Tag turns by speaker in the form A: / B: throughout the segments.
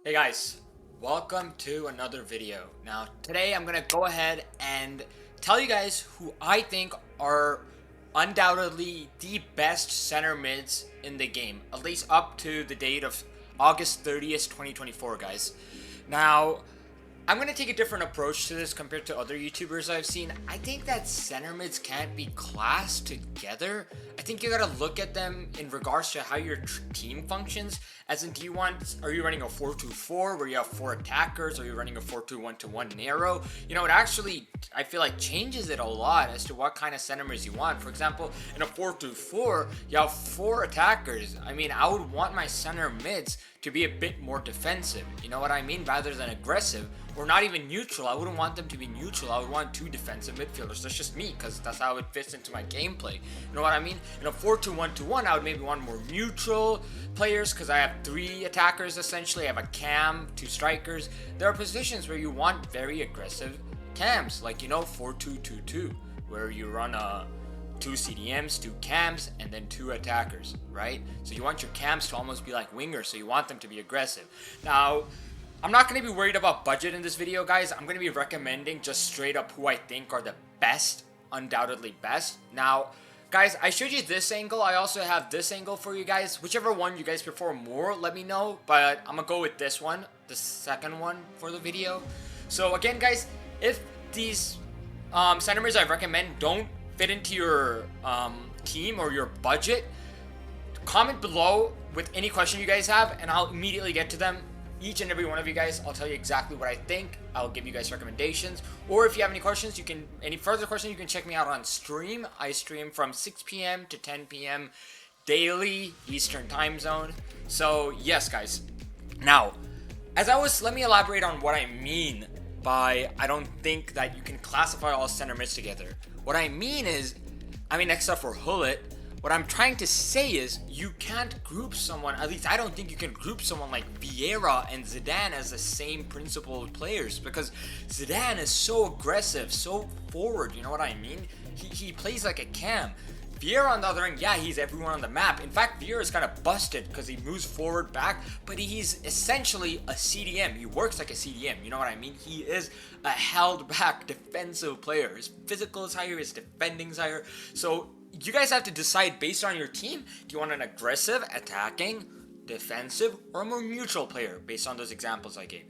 A: Hey guys, welcome to another video. Now today I'm gonna go ahead and tell you guys who I think are undoubtedly the best center mids in the game, at least up to the date of August 30th, 2024 guys. Now I'm gonna take a different approach to this compared to other YouTubers I've seen. I think that center mids can't be classed together. I think you gotta look at them in regards to how your team functions. As in, are you running a 4-2-4 where you have 4 attackers? Or are you running a 4-2-1-1 narrow? You know, it actually, I feel like, changes it a lot as to what kind of center mids you want. For example, in a 4-2-4, you have 4 attackers. I mean, I would want my center mids to be a bit more defensive. You know what I mean? Rather than aggressive. Or not even neutral. I wouldn't want them to be neutral. I would want 2 defensive midfielders. That's just me, because that's how it fits into my gameplay. You know what I mean? In a 4-2-1-1, I would maybe want more neutral players, because I have 3 attackers essentially. I have a cam, 2 strikers. There are positions where you want very aggressive cams, like, you know, 4-2-2-2, where you run 2 CDMs, 2 cams, and then 2 attackers, right? So you want your cams to almost be like wingers, so you want them to be aggressive. Now, I'm not going to be worried about budget in this video, guys. I'm going to be recommending just straight up who I think are the best, undoubtedly best. Now, guys, I showed you this angle. I also have this angle for you guys. Whichever one you guys prefer more, let me know. But I'm going to go with this one, the second one for the video. So again, guys, if these center mids I recommend don't fit into your team or your budget, comment below with any question you guys have, and I'll immediately get to them. Each and every one of you guys, I'll tell you exactly what I think. I'll give you guys recommendations. Or if you have any questions, any further questions, you can check me out on stream. I stream from 6 p.m. to 10 p.m. daily, Eastern time zone. So yes, guys. Now, let me elaborate on what I mean by I don't think that you can classify all center mids together. What I mean is, except for Hullet, what I'm trying to say is you can't group someone, at least I don't think you can group someone like Vieira and Zidane as the same principled players, because Zidane is so aggressive, so forward, you know what I mean? He plays like a cam. Vieira, on the other hand, yeah, he's everyone on the map. In fact, Vieira is kind of busted because he moves forward, back, but he's essentially a CDM. He works like a CDM, you know what I mean? He is a held back defensive player. His physical is higher, his defending is higher. So you guys have to decide based on your team. Do you want an aggressive, attacking, defensive, or a more neutral player based on those examples I gave?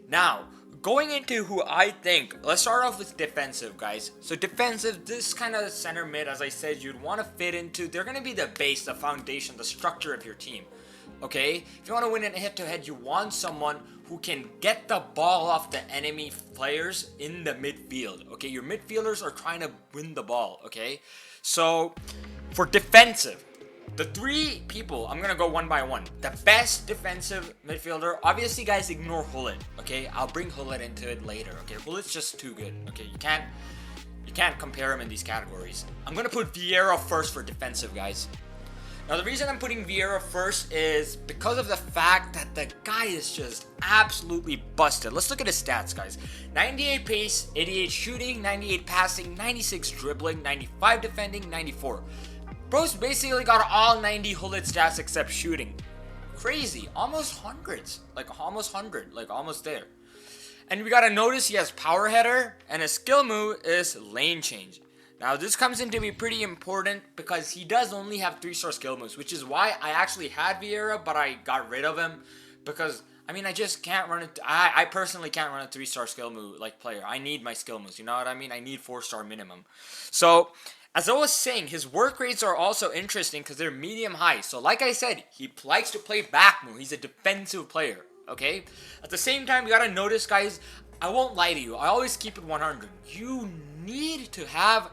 A: Now, going into who I think, let's start off with defensive, guys. So defensive, this kind of center mid, as I said, you'd want to fit into. They're going to be the base, the foundation, the structure of your team. Okay? If you want to win in a head-to-head, you want someone who can get the ball off the enemy players in the midfield. Okay? Your midfielders are trying to win the ball. Okay? So, for defensive, the 3 people, I'm going to go one by one. The best defensive midfielder, obviously, guys, ignore Hullet, okay? I'll bring Hullet into it later, okay? Hullet's just too good, okay? You can't compare him in these categories. I'm going to put Vieira first for defensive, guys. Now, the reason I'm putting Vieira first is because of the fact that the guy is just absolutely busted. Let's look at his stats, guys. 98 pace, 88 shooting, 98 passing, 96 dribbling, 95 defending, 94. Bro's basically got all 90 Hullet stats except shooting. Crazy. Almost hundreds. Like almost 100. Like almost there. And we gotta notice he has power header, and his skill move is lane change. Now, this comes into be pretty important because he does only have 3-star skill moves, which is why I actually had Vieira, but I got rid of him because, I just can't run it. I personally can't run a 3-star skill move like player. I need my skill moves, you know what I mean? I need 4-star minimum. So, as I was saying, his work rates are also interesting because they're medium-high. So, like I said, he likes to play back move. He's a defensive player, okay? At the same time, you gotta notice, guys, I won't lie to you. I always keep it 100. You need to have...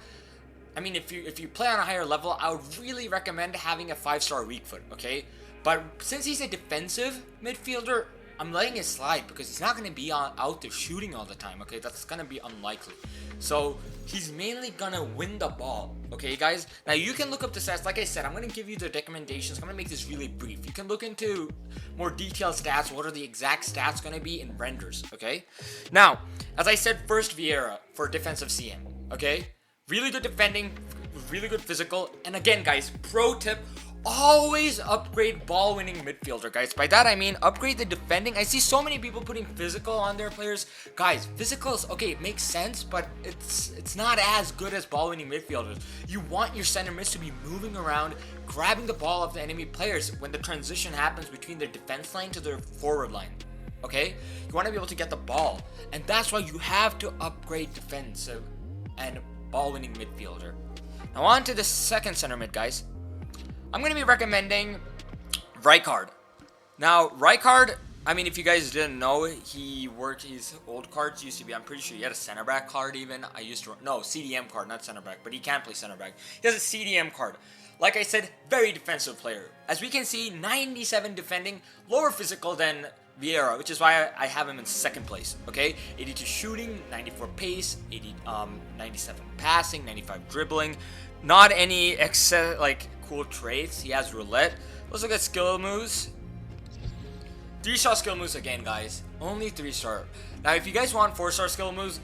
A: if you play on a higher level, I would really recommend having a 5-star weak foot, okay? But since he's a defensive midfielder, I'm letting it slide because he's not going to be out there shooting all the time, okay? That's going to be unlikely. So, he's mainly going to win the ball, okay, guys? Now, you can look up the stats. Like I said, I'm going to give you the recommendations. I'm going to make this really brief. You can look into more detailed stats. What are the exact stats going to be in renders, okay? Now, as I said, first Vieira for defensive CM, okay? Really good defending, really good physical. And again, guys, pro tip, always upgrade ball winning midfielder, guys. By that I mean upgrade the defending. I see so many people putting physical on their players. Guys, physicals, okay, it makes sense, but it's not as good as ball winning midfielders. You want your center mids to be moving around, grabbing the ball of the enemy players when the transition happens between their defense line to their forward line. Okay, you want to be able to get the ball, and that's why you have to upgrade defensive and ball winning midfielder. Now on to the second center mid, guys. I'm going to be recommending Rijkaard. Now, Rijkaard, I mean, if you guys didn't know, he worked, his old cards used to be, I'm pretty sure he had a center back card even. CDM card, not center back, but he can play center back. He has a CDM card. Like I said, very defensive player. As we can see, 97 defending, lower physical than Vieira, which is why I have him in second place, okay? 82 shooting, 94 pace, 97 passing, 95 dribbling. Not any excess, cool traits. He has roulette. Let's look at skill moves. 3-star skill moves again, guys. Only 3-star. Now, if you guys want 4-star skill moves,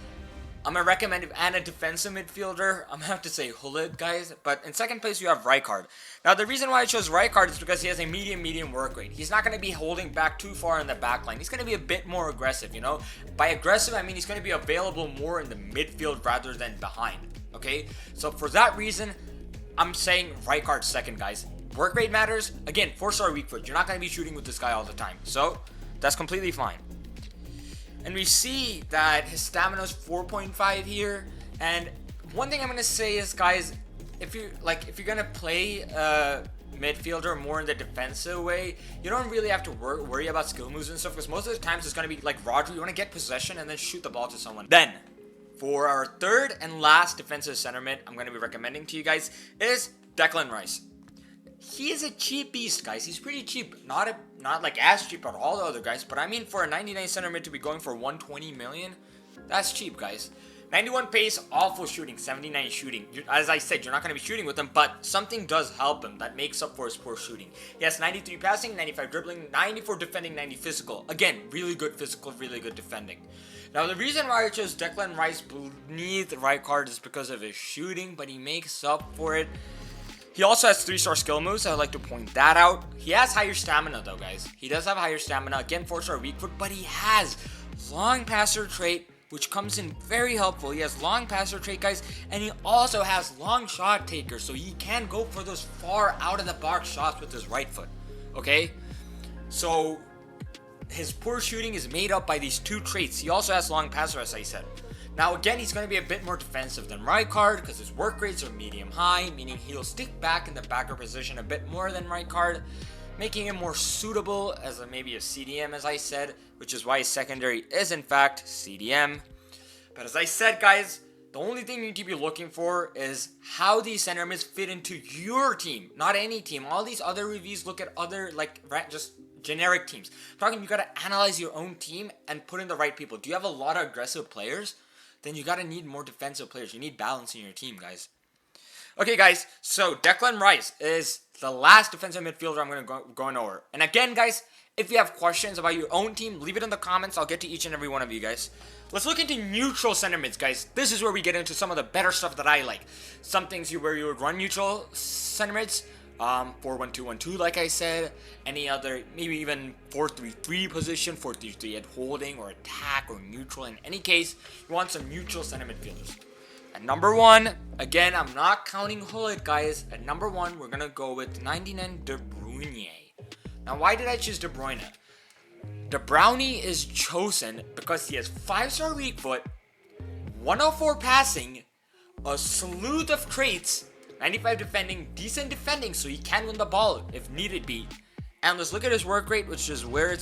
A: I'm gonna recommend it, and a defensive midfielder, I'm gonna have to say Hullet, guys. But in second place, you have Rijkaard. Now, the reason why I chose Rijkaard is because he has a medium work rate. He's not gonna be holding back too far in the back line. He's gonna be a bit more aggressive, you know? By aggressive, I mean he's gonna be available more in the midfield rather than behind, okay? So for that reason, I'm saying Rijkaard second, guys. Work rate matters. Again, 4-star weak foot. You're not gonna be shooting with this guy all the time. So, that's completely fine. And we see that his stamina is 4.5 here. And one thing I'm gonna say is, guys, if you're gonna play midfielder more in the defensive way, you don't really have to worry about skill moves and stuff, because most of the times it's gonna be like Rodri. You wanna get possession and then shoot the ball to someone. Then, for our third and last defensive center mid, I'm gonna be recommending to you guys is Declan Rice. He is a cheap beast, guys. He's pretty cheap. Not like as cheap as all the other guys, but I mean for a 99 center mid to be going for 120 million, that's cheap, guys. 91 pace, awful shooting, 79 shooting. As I said, you're not going to be shooting with him, but something does help him that makes up for his poor shooting. He has 93 passing, 95 dribbling, 94 defending, 90 physical. Again, really good physical, really good defending. Now, the reason why I chose Declan Rice beneath Rijkaard is because of his shooting, but he makes up for it. He also has 3-star skill moves, so I'd like to point that out. He has higher stamina though, guys. He does have higher stamina. Again, 4-star weak foot, but he has long passer trait, which comes in very helpful. He has long passer trait, guys, and he also has long shot taker, so he can go for those far out of the box shots with his right foot, okay? So his poor shooting is made up by these two traits. He also has long passer, as I said. Now, again, he's going to be a bit more defensive than Rijkaard because his work rates are medium-high, meaning he'll stick back in the backer position a bit more than Rijkaard, making him more suitable as maybe a CDM, as I said, which is why his secondary is, in fact, CDM. But as I said, guys, the only thing you need to be looking for is how these center mids fit into your team, not any team. All these other reviews look at other, just generic teams. I'm talking, you got to analyze your own team and put in the right people. Do you have a lot of aggressive players? Then you gotta need more defensive players. You need balance in your team, guys. Okay, guys, so Declan Rice is the last defensive midfielder I'm gonna go over. And again, guys, if you have questions about your own team, leave it in the comments. I'll get to each and every one of you guys. Let's look into neutral center mids, guys. This is where we get into some of the better stuff that I like. Some things where you would run neutral center mids. 4-1-2-1-2, like I said. Any other, maybe even 4-3-3 position, 4-3-3 at holding or attack or neutral. In any case, you want some neutral center midfielders. At number 1, again, I'm not counting Hullet, guys. At number 1, we're gonna go with 99 De Bruyne. Now, why did I choose De Bruyne? De Bruyne is chosen because he has 5-star weak foot, 104 passing, a slew of traits, 95 defending, decent defending, so he can win the ball if needed be. And let's look at his work rate, which is where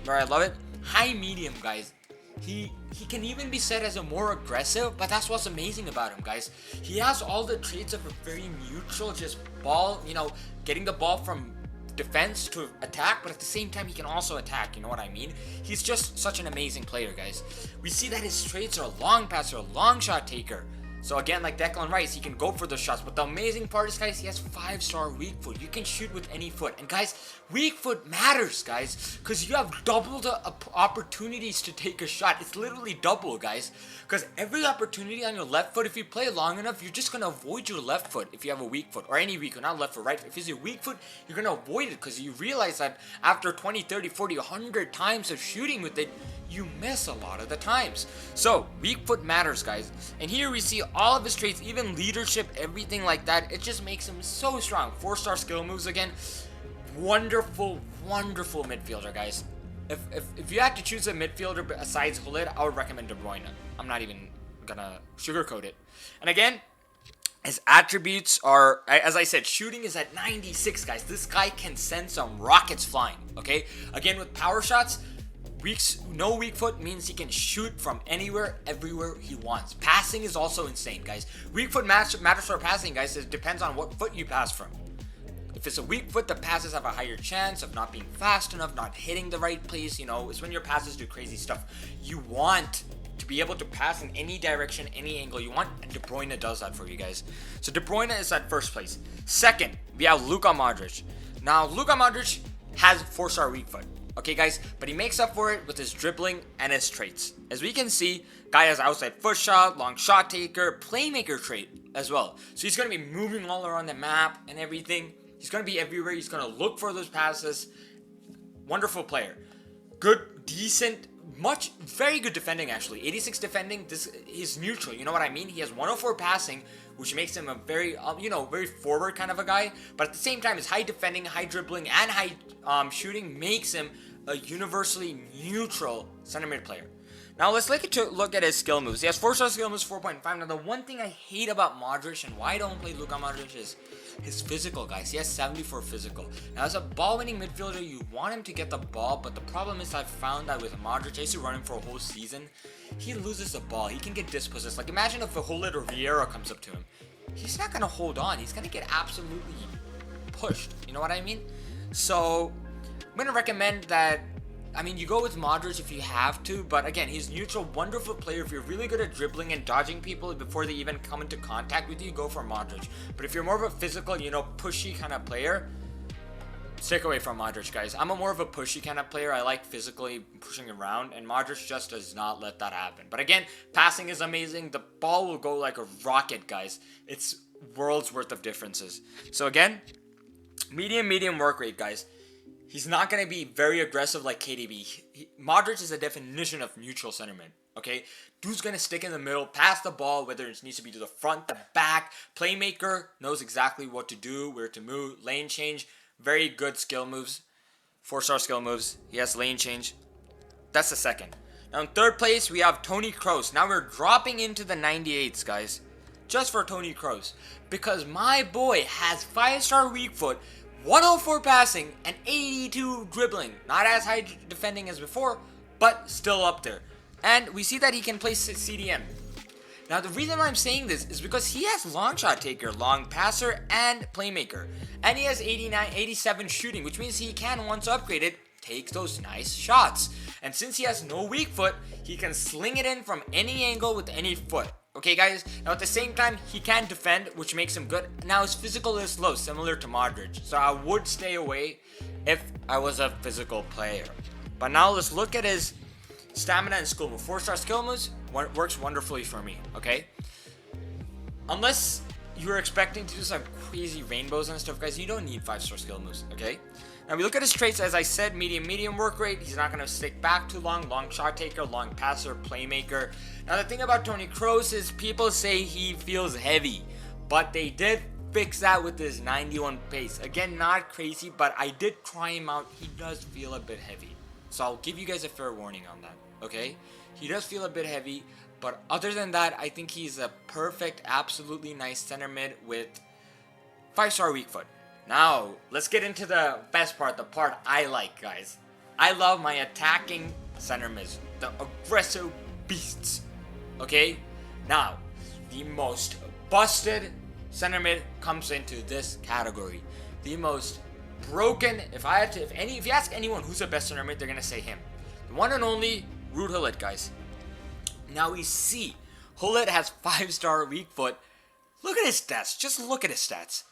A: I love it. High medium, guys. He can even be said as a more aggressive, but that's what's amazing about him, guys. He has all the traits of a very neutral, just ball, getting the ball from defense to attack, but at the same time he can also attack, you know what I mean? He's just such an amazing player, guys. We see that his traits are long passer, long shot taker, So again, like Declan Rice, he can go for the shots. But the amazing part is, guys, he has 5-star weak foot. You can shoot with any foot. And guys, weak foot matters, guys, because you have double the opportunities to take a shot. It's literally double, guys, because every opportunity on your left foot, if you play long enough, you're just going to avoid your left foot if you have a weak foot, or any weak foot, not left or right. If it's your weak foot, you're going to avoid it because you realize that after 20, 30, 40, 100 times of shooting with it, you miss a lot of the times. So weak foot matters, guys. And here we see all of his traits, even leadership, everything like that. It just makes him so strong. 4-star skill moves again. Wonderful, wonderful midfielder, guys. If you had to choose a midfielder besides Hullet, I would recommend De Bruyne. I'm not even gonna sugarcoat it. And again, his attributes are, as I said, shooting is at 96, guys. This guy can send some rockets flying, okay? Again, with power shots, no weak foot means he can shoot from anywhere, everywhere he wants. Passing is also insane, guys. Weak foot matters for passing, guys. It depends on what foot you pass from. If it's a weak foot, the passes have a higher chance of not being fast enough, not hitting the right place. You know, it's when your passes do crazy stuff. You want to be able to pass in any direction, any angle you want, and De Bruyne does that for you guys. So De Bruyne is at first place. Second, we have Luka Modric. Now, Luka Modric has 4-star weak foot. Okay, guys, but he makes up for it with his dribbling and his traits. As we can see, guy has outside foot shot, long shot taker, playmaker trait as well. So he's going to be moving all around the map and everything. He's going to be everywhere. He's going to look for those passes. Wonderful player. Good, decent, very good defending, actually. 86 defending. He's neutral. You know what I mean? He has 104 passing, which makes him a very, very forward kind of a guy. But at the same time, his high defending, high dribbling, and high shooting makes him a universally neutral center mid player. Now let's look at his skill moves. He has 4-star skill moves, 4.5. Now the one thing I hate about Modric and why I don't play Luka Modric is his physical, guys. He has 74 physical. Now as a ball-winning midfielder, you want him to get the ball, but the problem is I've found that with Modric, I used to run him for a whole season. He loses the ball. He can get dispossessed. Like imagine if a Hullet or Vieira comes up to him. He's not gonna hold on. He's gonna get absolutely pushed. You know what I mean? So I'm gonna recommend that. I mean, you go with Modric if you have to, but again, he's neutral, wonderful player. If you're really good at dribbling and dodging people before they even come into contact with you, go for Modric. But if you're more of a physical, pushy kind of player, stick away from Modric, guys. I'm more of a pushy kind of player. I like physically pushing around, and Modric just does not let that happen. But again, passing is amazing. The ball will go like a rocket, guys. It's worlds worth of differences. So again, medium work rate, guys. He's not going to be very aggressive like KDB. Modric is a definition of neutral center mid, okay? Dude's going to stick in the middle, pass the ball, whether it needs to be to the front, the back. Playmaker, knows exactly what to do, where to move, lane change. Very good skill moves. 4-star skill moves. He has lane change. That's the second. Now in third place, we have Toni Kroos. Now we're dropping into the 98s, guys. Just for Toni Kroos. Because my boy has 5-star weak foot, 104 passing, and 82 dribbling. Not as high defending as before, but still up there. And we see that he can play CDM. Now the reason why I'm saying this is because he has long shot taker, long passer, and playmaker. And he has 87 shooting, which means he can, once upgraded, take those nice shots. And since he has no weak foot, he can sling it in from any angle with any foot. Okay, guys? Now, at the same time, he can defend, which makes him good. Now, his physical is low, similar to Modric. So, I would stay away if I was a physical player. But now, let's look at his stamina and skill move. 4-star skill moves works wonderfully for me, okay? Unless you're expecting to do some crazy rainbows and stuff, guys, you don't need 5-star skill moves, okay? Now, we look at his traits, as I said, medium work rate. He's not going to stick back too long. Long shot taker, long passer, playmaker. Now, the thing about Toni Kroos is people say he feels heavy, but they did fix that with his 91 pace. Again, not crazy, but I did try him out. He does feel a bit heavy. So, I'll give you guys a fair warning on that, okay? He does feel a bit heavy, but other than that, I think he's a perfect, absolutely nice center mid with 5-star weak foot. Now, let's get into the best part, the part I like, guys. I love my attacking center mids, the aggressive beasts, okay? Now, the most busted center mid comes into this category. The most broken, if you ask anyone who's the best center mid, they're gonna say him. The one and only Ruud Gullit, guys. Now we see Hullet has 5-star weak foot. Look at his stats. Just look at his stats.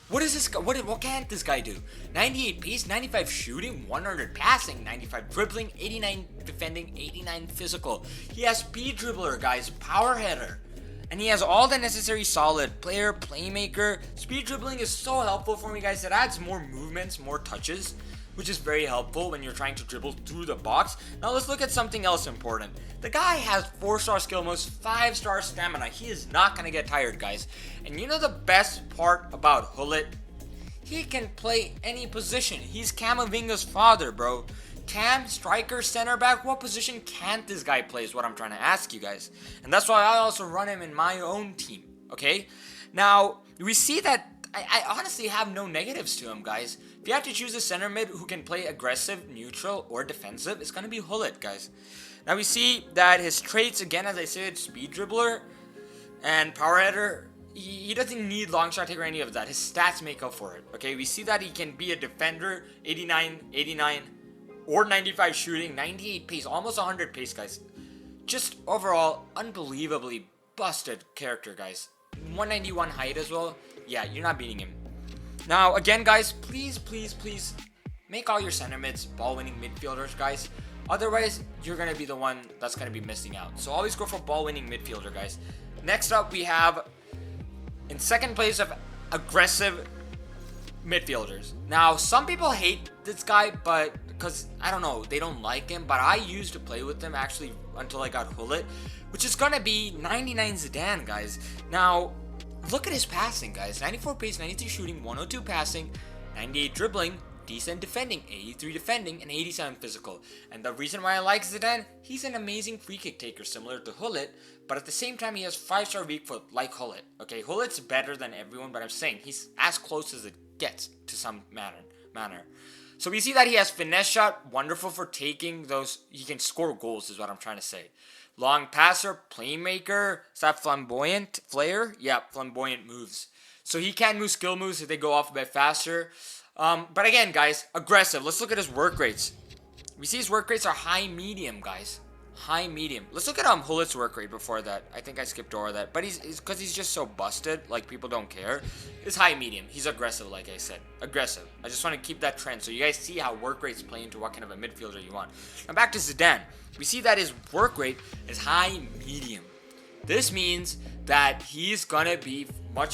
A: What is this guy? What can't this guy do? 98 pace, 95 shooting, 100 passing, 95 dribbling, 89 defending, 89 physical. He has speed dribbler, guys, power header. And he has all the necessary solid player, playmaker. Speed dribbling is so helpful for me, guys. It adds more movements, more touches, which is very helpful when you're trying to dribble through the box. Now let's look at something else important. The guy has 4-star skill moves, 5-star stamina. He is not going to get tired, guys. And you know the best part about Hullet? He can play any position. He's Camavinga's father, bro. Cam, striker, center back, what position can't this guy play is what I'm trying to ask you guys. And that's why I also run him in my own team, okay? Now, we see that I honestly have no negatives to him, guys. If you have to choose a center mid who can play aggressive, neutral, or defensive, it's going to be Hullet, guys. Now, we see that his traits, again, as I said, speed dribbler and power header, he doesn't need long shot taker or any of that. His stats make up for it, okay? We see that he can be a defender, 89, 89, or 95 shooting, 98 pace, almost 100 pace, guys. Just overall, unbelievably busted character, guys. 191 height as well. Yeah, you're not beating him. Now, again, guys, please make all your center mids ball-winning midfielders, guys. Otherwise, you're going to be the one that's going to be missing out. So always go for ball-winning midfielder, guys. Next up, we have, in second place, of aggressive midfielders. Now, some people hate this guy, but because, I don't know, they don't like him, but I used to play with him, actually, until I got Hullet, which is going to be 99 Zidane, guys. Now, look at his passing, guys. 94 pace, 93 shooting, 102 passing, 98 dribbling, decent defending, 83 defending, and 87 physical. And the reason why I like Zidane, he's an amazing free kick taker similar to Hullet, but at the same time he has 5-star weak foot like Hullet. Okay, Hullet's better than everyone, but I'm saying he's as close as it gets to some manner. So we see that he has finesse shot, wonderful for taking those. He can score goals is what I'm trying to say. Long passer, playmaker. Is that flamboyant? Flair? Yeah, flamboyant moves. So he can move skill moves if they go off a bit faster. But again, guys, aggressive. Let's look at his work rates. We see his work rates are high medium, guys. High medium. Let's look at Hullet's work rate before that. I think I skipped over that. But he's because he's just so busted, like people don't care. It's high medium. He's aggressive, like I said. Aggressive. I just want to keep that trend so you guys see how work rates play into what kind of a midfielder you want. Now back to Zidane. We see that his work rate is high medium. This means that he's gonna be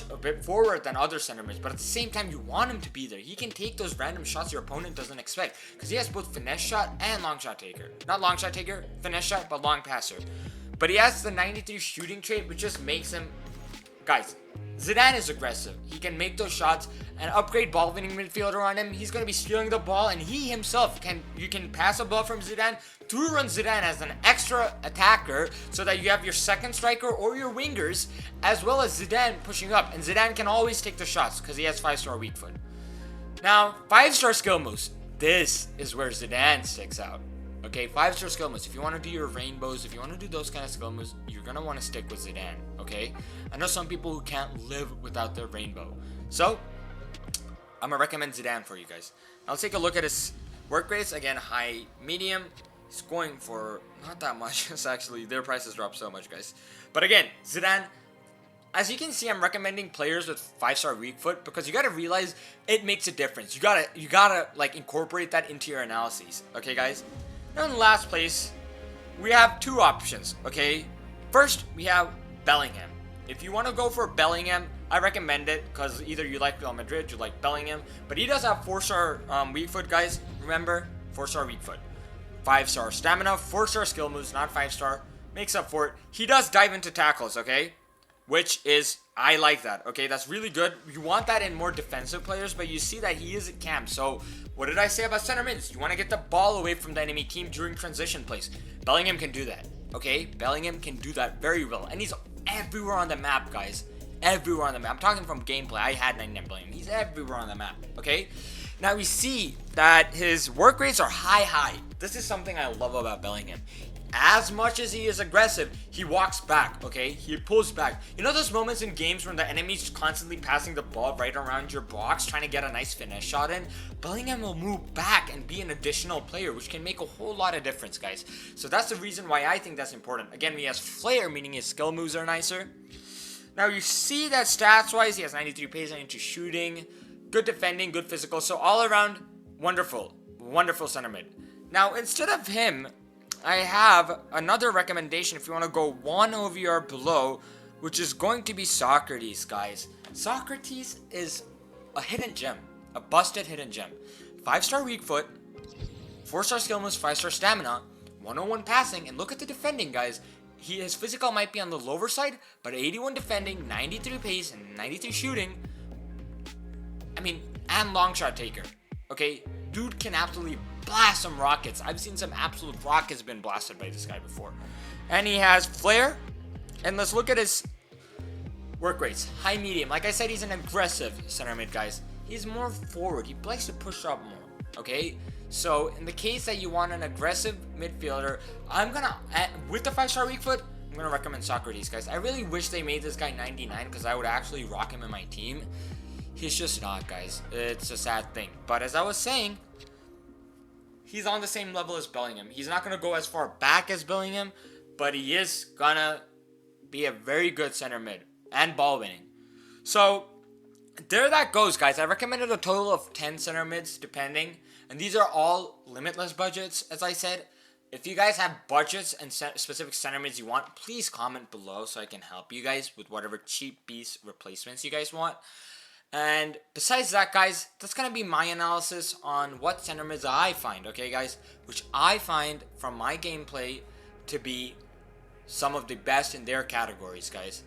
A: a bit forward than other center mids, but at the same time you want him to be there. He can take those random shots your opponent doesn't expect because he has both finesse shot and long shot taker. Not long shot taker, finesse shot, but long passer. But he has the 93 shooting trait, which just makes him, guys, Zidane is aggressive. He can make those shots and upgrade ball winning midfielder on him. He's going to be stealing the ball, and he himself you can pass a ball from Zidane to run Zidane as an extra attacker so that you have your second striker or your wingers as well as Zidane pushing up. And Zidane can always take the shots because he has 5-star weak foot. Now, 5-star skill moves. This is where Zidane sticks out. Okay, 5-star skill moves. If you want to do your rainbows, if you want to do those kind of skill moves, you're going to want to stick with Zidane, okay? I know some people who can't live without their rainbow. So, I'm going to recommend Zidane for you guys. Now, let's take a look at his work rates. Again, high, medium. He's going for not that much. It's actually, their prices dropped so much, guys. But again, Zidane, as you can see, I'm recommending players with 5-star weak foot because you got to realize it makes a difference. You gotta like incorporate that into your analyses, okay, guys? Now in last place, we have two options, okay? First, we have Bellingham. If you want to go for Bellingham, I recommend it because either you like Real Madrid, you like Bellingham, but he does have 4-star weak foot, guys. Remember, 4-star weak foot. 5-star stamina, 4-star skill moves, not 5-star. Makes up for it. He does dive into tackles, okay? Which is, I like that, okay? That's really good. You want that in more defensive players, but you see that he is a cam. So, what did I say about center mids? You want to get the ball away from the enemy team during transition plays. Bellingham can do that, okay? Bellingham can do that very well. And he's everywhere on the map, guys. Everywhere on the map. I'm talking from gameplay. I had 99 Bellingham. He's everywhere on the map, okay? Now, we see that his work rates are high. this is something I love about Bellingham. As much as he is aggressive, he walks back, okay? He pulls back. You know those moments in games when the enemy's constantly passing the ball right around your box, trying to get a nice finesse shot in? Bellingham will move back and be an additional player, which can make a whole lot of difference, guys. So that's the reason why I think that's important. Again, he has flair, meaning his skill moves are nicer. Now you see that stats-wise, he has 93 pace, 92 shooting, good defending, good physical. So all around, wonderful, wonderful center mid. Now instead of him, I have another recommendation if you want to go one OVR below, which is going to be Socrates, guys. Socrates is a hidden gem, a busted hidden gem. 5-star weak foot, 4-star skill moves, 5-star stamina, 101 passing, and look at the defending, guys. His physical might be on the lower side, but 81 defending, 93 pace, and 93 shooting. I mean, and long shot taker. Okay, dude can absolutely blast some rockets. I've seen some absolute rockets been blasted by this guy before. And he has flair. And let's look at his work rates. High, medium. Like I said, he's an aggressive center mid, guys. He's more forward. He likes to push up more. Okay? So, in the case that you want an aggressive midfielder, I'm gonna, with the 5-star weak foot, I'm gonna recommend Socrates, guys. I really wish they made this guy 99 because I would actually rock him in my team. He's just not, guys. It's a sad thing. But as I was saying, he's on the same level as Bellingham. He's not going to go as far back as Bellingham, but he is going to be a very good center mid and ball winning. So, there that goes, guys. I recommended a total of 10 center mids, depending. And these are all limitless budgets, as I said. If you guys have budgets and specific center mids you want, please comment below so I can help you guys with whatever cheap piece replacements you guys want. And besides that, guys, that's going to be my analysis on what center mids I find, okay, guys? Which I find, from my gameplay, to be some of the best in their categories, guys.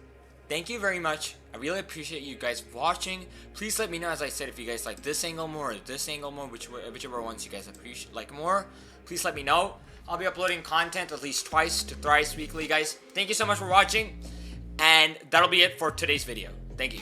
A: Thank you very much. I really appreciate you guys watching. Please let me know, as I said, if you guys like this angle more or this angle more, whichever ones you guys like more. Please let me know. I'll be uploading content at least twice to thrice weekly, guys. Thank you so much for watching. And that'll be it for today's video. Thank you.